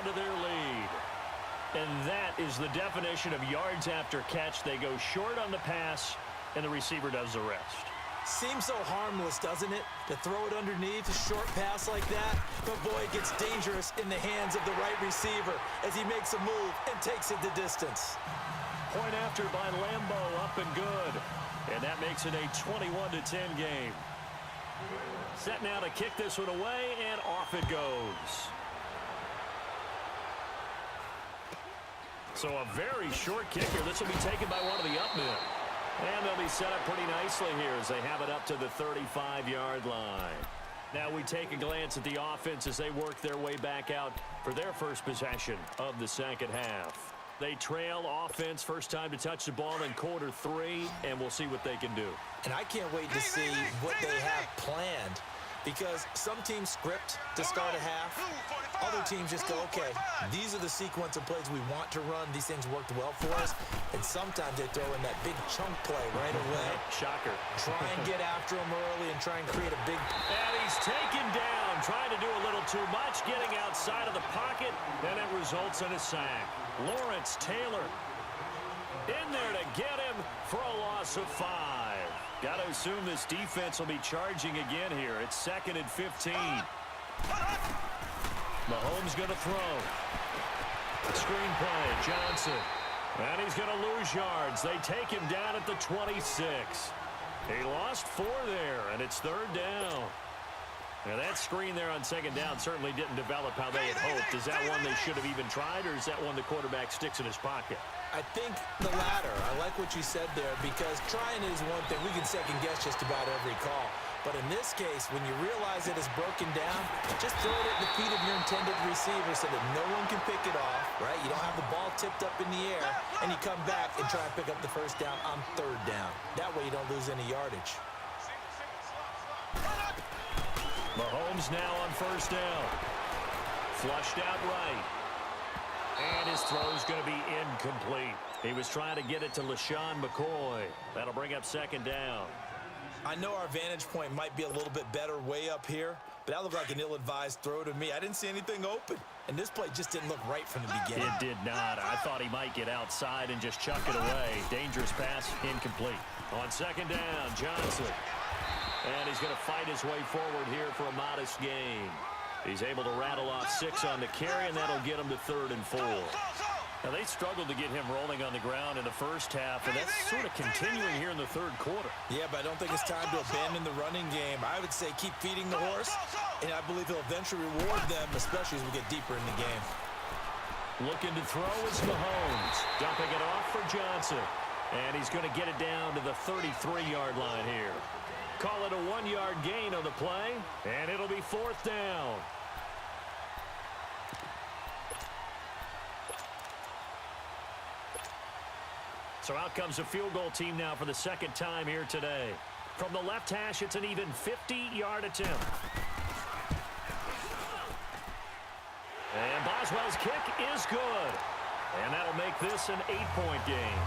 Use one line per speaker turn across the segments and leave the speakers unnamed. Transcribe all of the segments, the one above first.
to their lead. And that is the definition of yards after catch. They go short on the pass, and the receiver does the rest.
Seems so harmless, doesn't it? To throw it underneath a short pass like that. But boy, it gets dangerous in the hands of the right receiver as he makes a move and takes it the distance.
Point after by Lambeau, up and good. And that makes it a 21-10 game. Set now to kick this one away, and off it goes. So a very short kicker. This will be taken by one of the up men. And they'll be set up pretty nicely here as they have it up to the 35-yard line. Now we take a glance at the offense as they work their way back out for their first possession of the second half. They trail offense, first time to touch the ball in quarter 3, and we'll see what they can do.
And I can't wait to see what they have planned, because some teams script to start a half. Other teams just go, okay, these are the sequence of plays we want to run. These things worked well for us. And sometimes they throw in that big chunk play right away.
Shocker.
Try and get after him early and try and create a big...
And he's taken down, trying to do a little too much, getting outside of the pocket, and it results in a sack. Lawrence Taylor in there to get him for a loss of 5. Got to assume this defense will be charging again here. It's 2nd and 15. Mahomes going to throw. Screen play, Johnson. And he's going to lose yards. They take him down at the 26. He lost 4 there, and it's 3rd down. Now, that screen there on 2nd down certainly didn't develop how they had hoped. Is that one they should have even tried, or is that one the quarterback sticks in his pocket?
I think the latter. I like what you said there, because trying is one thing. We can second-guess just about every call. But in this case, when you realize it is broken down, just throw it at the feet of your intended receiver so that no one can pick it off, right? You don't have the ball tipped up in the air, and you come back and try and pick up the first down on 3rd down. That way you don't lose any yardage.
Mahomes now on 1st down. Flushed out right. And his throw's going to be incomplete. He was trying to get it to LaShawn McCoy. That'll bring up 2nd down.
I know our vantage point might be a little bit better way up here, but that looked like an ill-advised throw to me. I didn't see anything open, and this play just didn't look right from the beginning.
It did not. I thought he might get outside and just chuck it away. Dangerous pass, incomplete. On 2nd down, Johnson. And he's going to fight his way forward here for a modest gain. He's able to rattle off 6 on the carry, and that'll get him to 3rd and 4. Now, they struggled to get him rolling on the ground in the first half, and that's sort of continuing here in the 3rd quarter.
Yeah, but I don't think it's time to abandon the running game. I would say keep feeding the horse, and I believe he'll eventually reward them, especially as we get deeper in the game.
Looking to throw is Mahomes. Dumping it off for Johnson. And he's going to get it down to the 33-yard line here. Call it a 1-yard gain on the play, and it'll be 4th down. So out comes a field goal team now for the 2nd time here today. From the left hash, it's an even 50-yard attempt. And Boswell's kick is good. And that'll make this an 8-point game.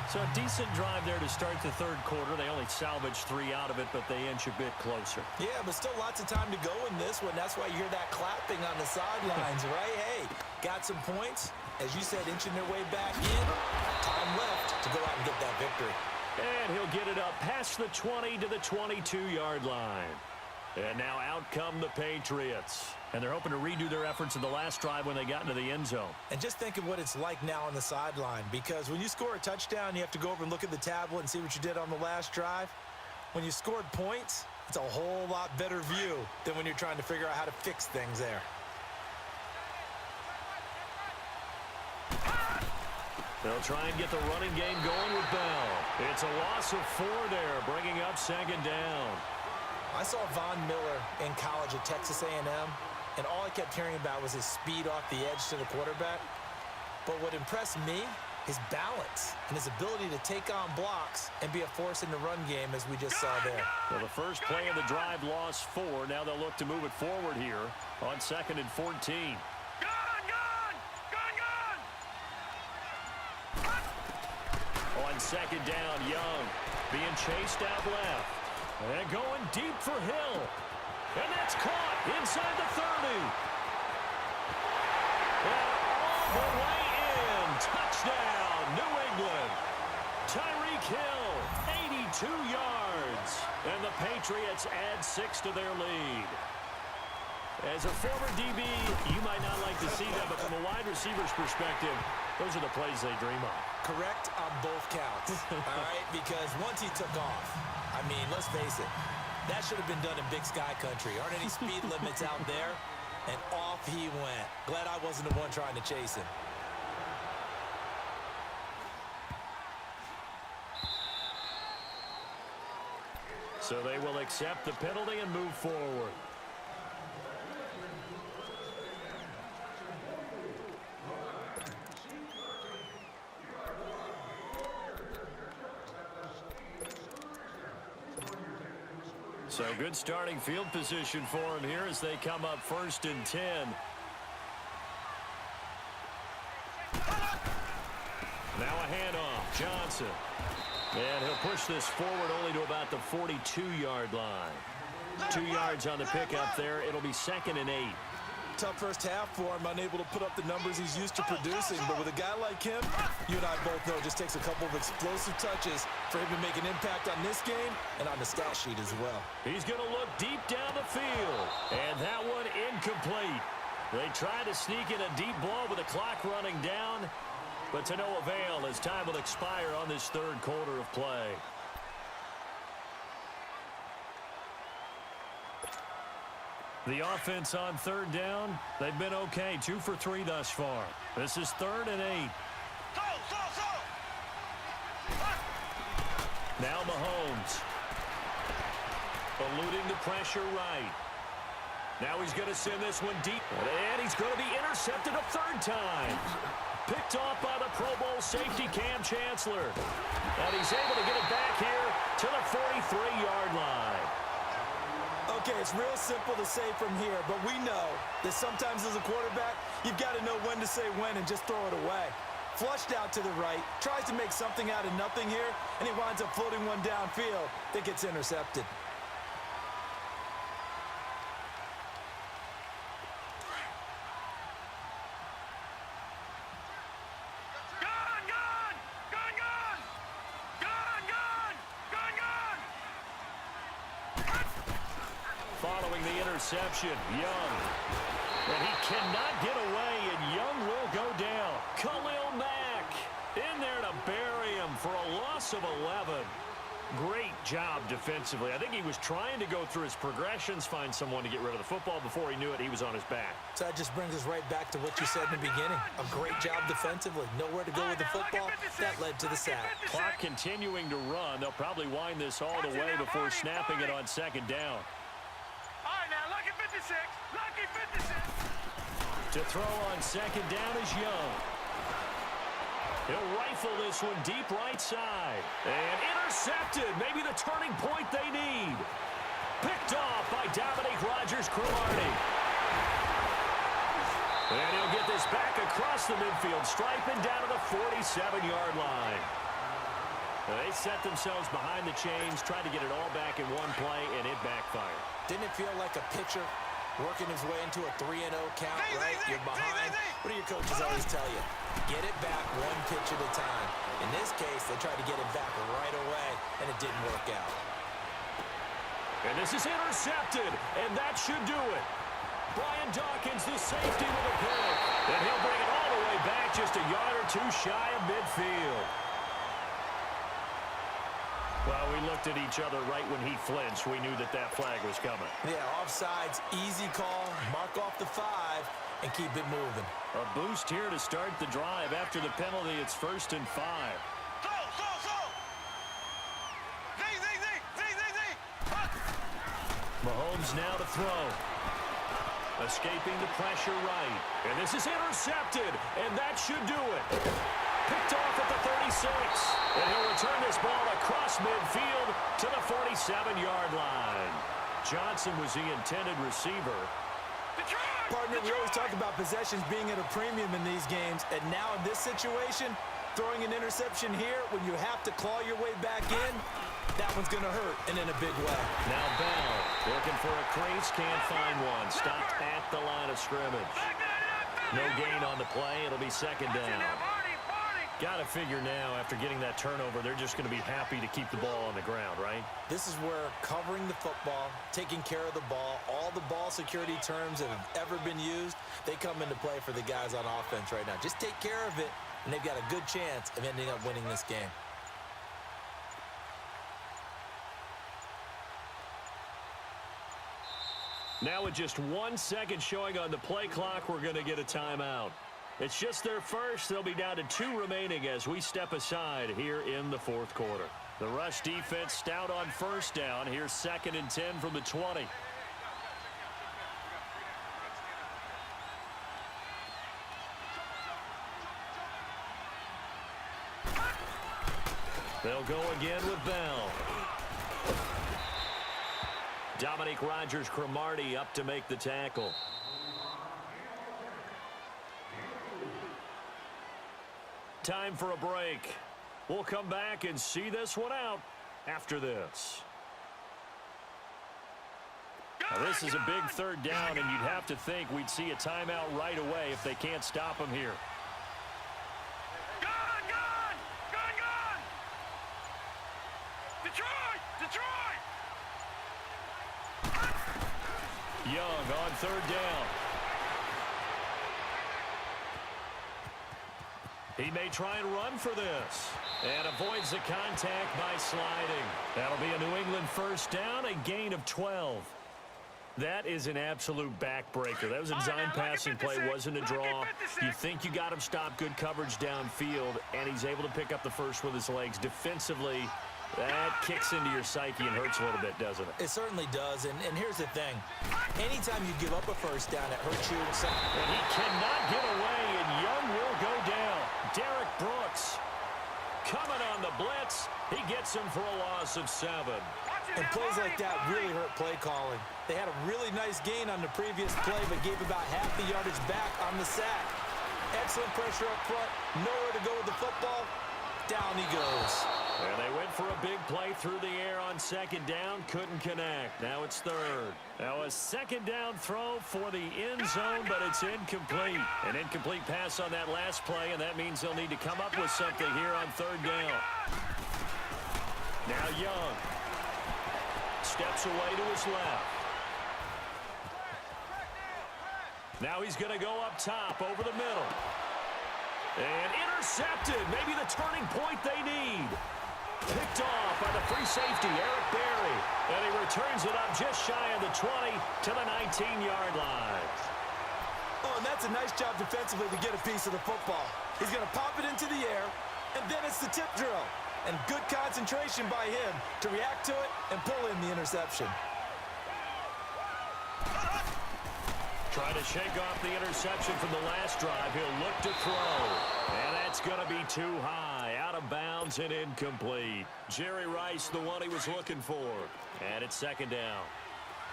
So a decent drive there to start the 3rd quarter. They only salvaged 3 out of it, but they inch a bit closer.
Yeah, but still lots of time to go in this one. That's why you hear that clapping on the sidelines, right? Hey, got some points. As you said, inching their way back in. Time left to go out and get that victory.
And he'll get it up past the 20 to the 22-yard line. And now out come the Patriots. And they're hoping to redo their efforts in the last drive when they got into the end zone.
And just think of what it's like now on the sideline, because when you score a touchdown, you have to go over and look at the tablet and see what you did on the last drive. When you scored points, it's a whole lot better view than when you're trying to figure out how to fix things there.
They'll try and get the running game going with Bell. It's a loss of 4 there, bringing up 2nd down.
I saw Von Miller in college at Texas A&M, and all I kept hearing about was his speed off the edge to the quarterback. But what impressed me, his balance and his ability to take on blocks and be a force in the run game, as we just saw there.
Well, the first play of the drive lost 4. Now they'll look to move it forward here on 2nd and 14. On 2nd down, Young being chased out left. And going deep for Hill. And that's caught inside the 30. Touchdown, New England. Tyreek Hill, 82 yards. And the Patriots add 6 to their lead. As a former DB, you might not like to see that, but from a wide receiver's perspective, those are the plays they dream of.
Correct on both counts, all right? Because once he took off, I mean, let's face it, that should have been done in Big Sky Country. Aren't any speed limits out there? And off he went. Glad I wasn't the one trying to chase him.
So they will accept the penalty and move forward. So good starting field position for him here as they come up 1st and 10. Now a handoff. Johnson. And he'll push this forward only to about the 42-yard line. 2 yards on the pickup there. It'll be 2nd and 8.
Tough first half for him, unable to put up the numbers he's used to producing. But with a guy like him, you and I both know it just takes a couple of explosive touches for him to make an impact on this game and on the stat sheet as well.
He's going to look deep down the field. And that one incomplete. They tried to sneak in a deep ball with the clock running down, but to no avail as time will expire on this 3rd quarter of play. The offense on 3rd down, they've been okay. 2 for 3 thus far. This is 3rd and 8. Now Mahomes. Eluding the pressure right. Now he's going to send this one deep. And he's going to be intercepted a 3rd time. Picked off by the Pro Bowl safety Cam Chancellor. And he's able to get it back here to the 43-yard line.
Okay, it's real simple to say from here, but we know that sometimes as a quarterback, you've got to know when to say when and just throw it away. Flushed out to the right, tries to make something out of nothing here, and he winds up floating one downfield that gets intercepted.
Following the interception, Young. And he cannot get away, and Young will go down. Khalil Mack in there to bury him for a loss of 11. Great job defensively. I think he was trying to go through his progressions, find someone to get rid of the football. Before he knew it, he was on his back.
So that just brings us right back to what you said in the beginning. A great job defensively. Nowhere to go with the football. That led to the sack.
Clock continuing to run. They'll probably wind this all the way before snapping it on 2nd down. To throw on 2nd down is Young. He'll rifle this one deep right side. And intercepted. Maybe the turning point they need. Picked off by Dominique Rodgers-Cromartie. And he'll get this back across the midfield stripe and down to the 47-yard line. They set themselves behind the chains, tried to get it all back in one play, and it backfired.
Didn't it feel like a pitcher working his way into a 3-0 count, right? You're behind. What do your coaches always tell you? Get it back one pitch at a time. In this case, they tried to get it back right away, and it didn't work out.
And this is intercepted, and that should do it. Brian Dawkins, the safety with a pick. And he'll bring it all the way back just a yard or 2 shy of midfield. Well, we looked at each other right when he flinched. We knew that that flag was coming.
Yeah, offsides, easy call, mark off the 5, and keep it moving.
A boost here to start the drive. After the penalty, it's 1st and 5. Mahomes now to throw. Escaping the pressure right. And this is intercepted, and that should do it. Picked off at the 36. And he'll return this ball across midfield to the 47-yard line. Johnson was the intended receiver.
Partner, we always talk about possessions being at a premium in these games. And now in this situation, throwing an interception here when you have to claw your way back in, that one's going to hurt, and in a big way.
Now Bell looking for a crease, can't find one. Stopped at the line of scrimmage. No gain on the play. It'll be 2nd down. Got to figure now, after getting that turnover, they're just going to be happy to keep the ball on the ground, right?
This is where covering the football, taking care of the ball, all the ball security terms that have ever been used, they come into play for the guys on offense right now. Just take care of it, and they've got a good chance of ending up winning this game.
Now with just 1 second showing on the play clock, we're going to get a timeout. It's just their first. They'll be down to 2 remaining as we step aside here in the fourth quarter. The rush defense stout on first down. Here's 2nd and 10 from the 20. They'll go again with Bell. Dominique Rodgers-Cromartie up to make the tackle. Time for a break. We'll come back and see this one out after this. Now, this is a big 3rd down, and you'd have to think we'd see a timeout right away if they can't stop him here. Young on 3rd down. He may try and run for this. And avoids the contact by sliding. That'll be a New England 1st down, a gain of 12. That is an absolute backbreaker. That was a design passing play, wasn't a draw. You think you got him stopped, good coverage downfield, and he's able to pick up the first with his legs. Defensively, that kicks into your psyche and hurts a little bit, doesn't it?
It certainly does, and here's the thing. Anytime you give up a 1st down, it hurts you.
And he cannot get away, and Young will go down. Derek Brooks coming on the blitz. He gets him for a loss of 7.
And plays like that really hurt play calling. They had a really nice gain on the previous play, but gave about half the yardage back on the sack. Excellent pressure up front. Nowhere to go with the football. Down he goes.
And they went for a big play through the air on 2nd down. Couldn't connect. Now it's 3rd. Now a 2nd down throw for the end zone, but it's incomplete. An incomplete pass on that last play, and that means they'll need to come up with something here on 3rd down. Now Young steps away to his left. Now he's going to go up top over the middle. And intercepted. Maybe the turning point they need. Picked off by the free safety, Eric Berry. And he returns it up just shy of the 20 to the 19-yard line.
Oh, and that's a nice job defensively to get a piece of the football. He's going to pop it into the air, and then it's the tip drill. And good concentration by him to react to it and pull in the interception.
Trying to shake off the interception from the last drive. He'll look to throw. And that's going to be too high. Out of bounds and incomplete. Jerry Rice, the one he was looking for. And it's 2nd down.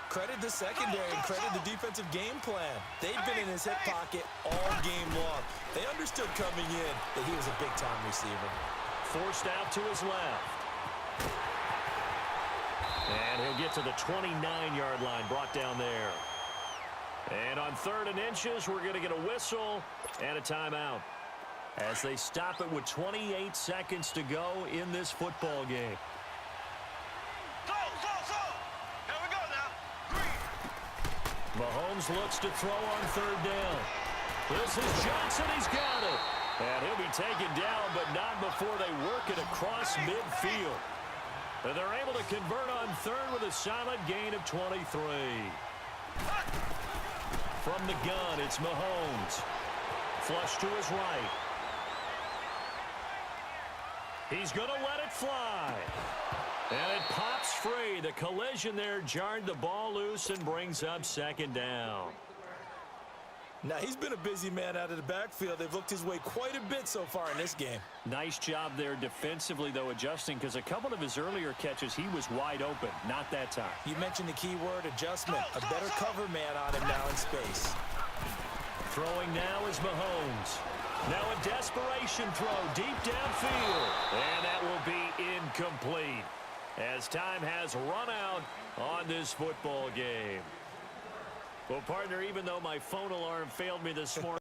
Credit the secondary and credit the defensive game plan. They've been in his hip pocket all game long. They understood coming in that he was a big-time receiver.
Forced out to his left. And he'll get to the 29-yard line, brought down there. And on 3rd and inches, we're going to get a whistle and a timeout as they stop it with 28 seconds to go in this football game.
Here we go now. 3.
Mahomes looks to throw on 3rd down. This is Johnson. He's got it. And he'll be taken down, but not before they work it across midfield. And they're able to convert on 3rd with a solid gain of 23. From the gun, it's Mahomes. Flush to his right. He's going to let it fly. And it pops free. The collision there jarred the ball loose and brings up 2nd down.
Now, he's been a busy man out of the backfield. They've looked his way quite a bit so far in this game.
Nice job there defensively, though, adjusting, because a couple of his earlier catches, he was wide open. Not that time.
You mentioned the key word, adjustment. A better cover man on him now in space.
Throwing now is Mahomes. Now a desperation throw deep downfield. And that will be incomplete as time has run out on this football game. Well, partner, even though my phone alarm failed me this morning,